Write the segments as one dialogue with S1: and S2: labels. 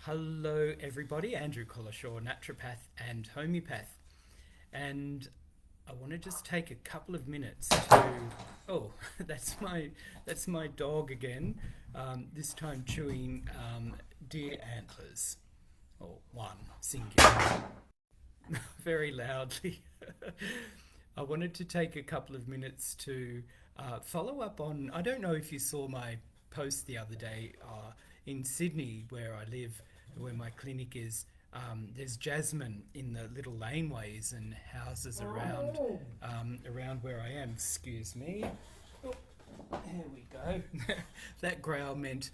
S1: Hello, everybody. Andrew Collishaw, naturopath and homeopath. And I want to just take a couple of minutes to. Oh, that's my dog again. This time chewing deer antlers, or one singular, very loudly. I wanted to take a couple of minutes to follow up on. I don't know if you saw my post the other day in Sydney, where I live, where my clinic is. There's jasmine in the little laneways and houses around where I am. Excuse me. Oh, there we go. That growl meant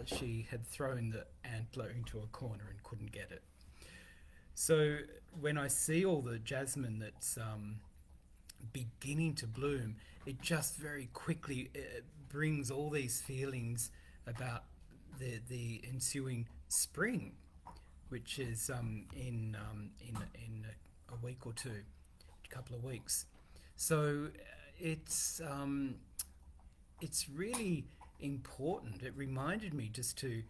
S1: she had thrown the antler into a corner and couldn't get it. So when I see all the jasmine that's beginning to bloom, it just very quickly brings all these feelings about the ensuing spring, which is in a week or two, a couple of weeks. So it's it's really important. It reminded me just to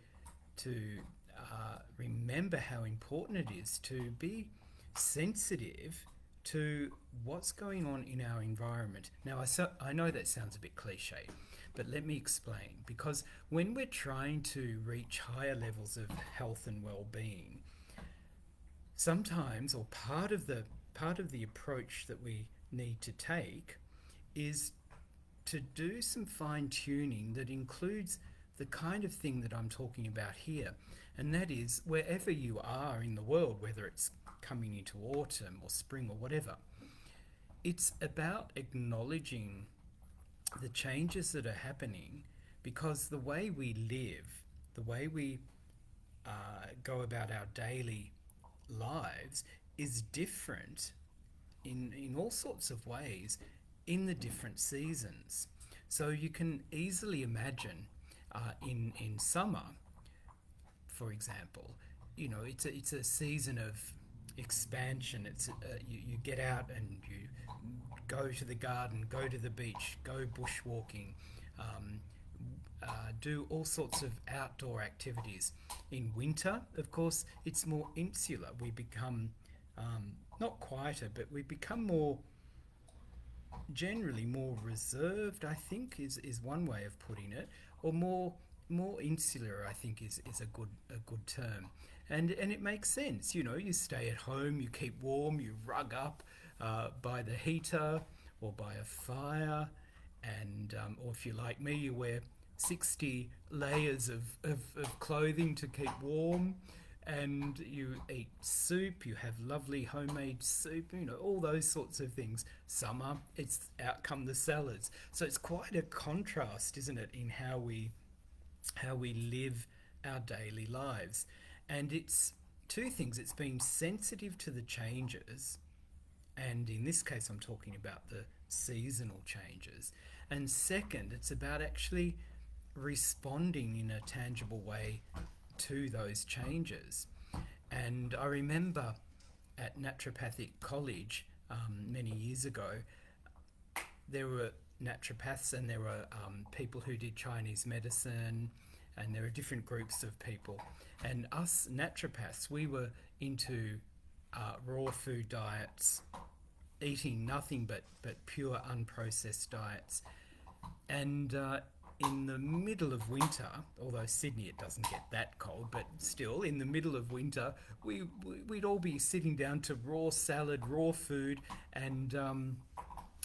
S1: remember how important it is to be sensitive to what's going on in our environment. Now, I know that sounds a bit cliche, but let me explain. Because when we're trying to reach higher levels of health and well-being, sometimes, or part of the approach that we need to take is to do some fine tuning that includes the kind of thing that I'm talking about here. And that is, wherever you are in the world, whether it's coming into autumn or spring or whatever, it's about acknowledging the changes that are happening, because the way we live, the way we go about our daily lives is different in all sorts of ways in the different seasons. So you can easily imagine in summer, for example, it's a season of expansion. You get out and you go to the garden, go to the beach, go bushwalking, um, do all sorts of outdoor activities. In winter, of course, it's more insular. We become not quieter, but we become generally more reserved, I think, is one way of putting it, or more insular, I think, is a good term. And it makes sense. You stay at home, you keep warm, you rug up by the heater or by a fire, and or if you're like me, you wear 60 layers of clothing to keep warm, and you eat soup, you have lovely homemade soup, all those sorts of things. Summer, it's out come the salads. So it's quite a contrast, isn't it, in how we live our daily lives. And it's two things. It's being sensitive to the changes, and in this case I'm talking about the seasonal changes. And second, it's about actually responding in a tangible way to those changes. And I remember at naturopathic college many years ago, there were naturopaths and there were people who did Chinese medicine, and there were different groups of people. And us naturopaths, we were into raw food diets, eating nothing but pure unprocessed diets. And in the middle of winter, although Sydney it doesn't get that cold, but still in the middle of winter, we'd all be sitting down to raw salad, raw food, and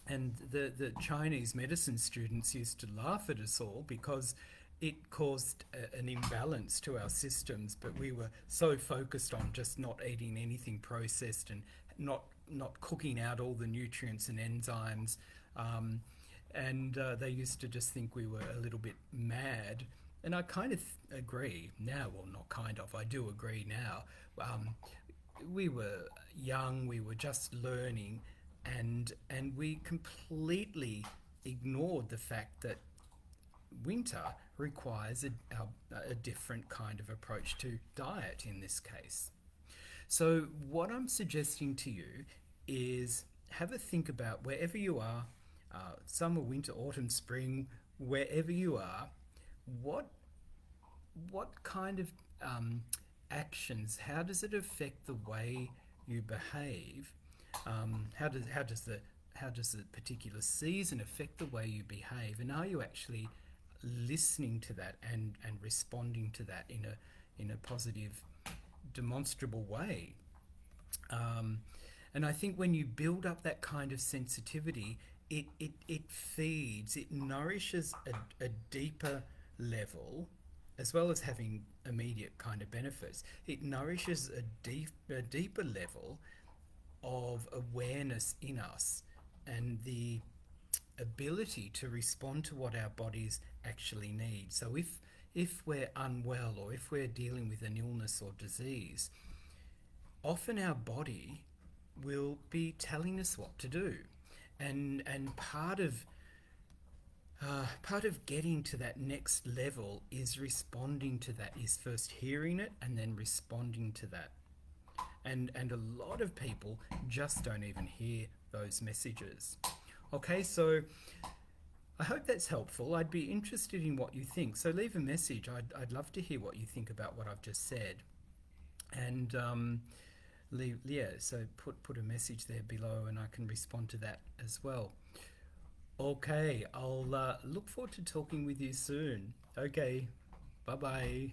S1: the Chinese medicine students used to laugh at us all because it caused an imbalance to our systems. But we were so focused on just not eating anything processed and not cooking out all the nutrients and enzymes. And they used to just think we were a little bit mad. And I kind of agree now. Well, not kind of, I do agree now. We were young, we were just learning, and we completely ignored the fact that winter requires a different kind of approach to diet in this case. So what I'm suggesting to you is have a think about wherever you are, summer, winter, autumn, spring, wherever you are, what kind of actions, how does it affect the way you behave? How does the particular season affect the way you behave, and are you actually listening to that and responding to that in a positive, demonstrable way? And I think when you build up that kind of sensitivity, it feeds, it nourishes a deeper level, as well as having immediate kind of benefits. It nourishes a deeper level of awareness in us, and the ability to respond to what our bodies actually need. So if we're unwell, or if we're dealing with an illness or disease, often our body will be telling us what to do. And part of getting to that next level is responding to that, is first hearing it and then responding to that. And a lot of people just don't even hear those messages. Okay, so I hope that's helpful. I'd be interested in what you think. So leave a message. I'd love to hear what you think about what I've just said. And so put a message there below, and I can respond to that as well. Okay, I'll look forward to talking with you soon. Okay, bye-bye.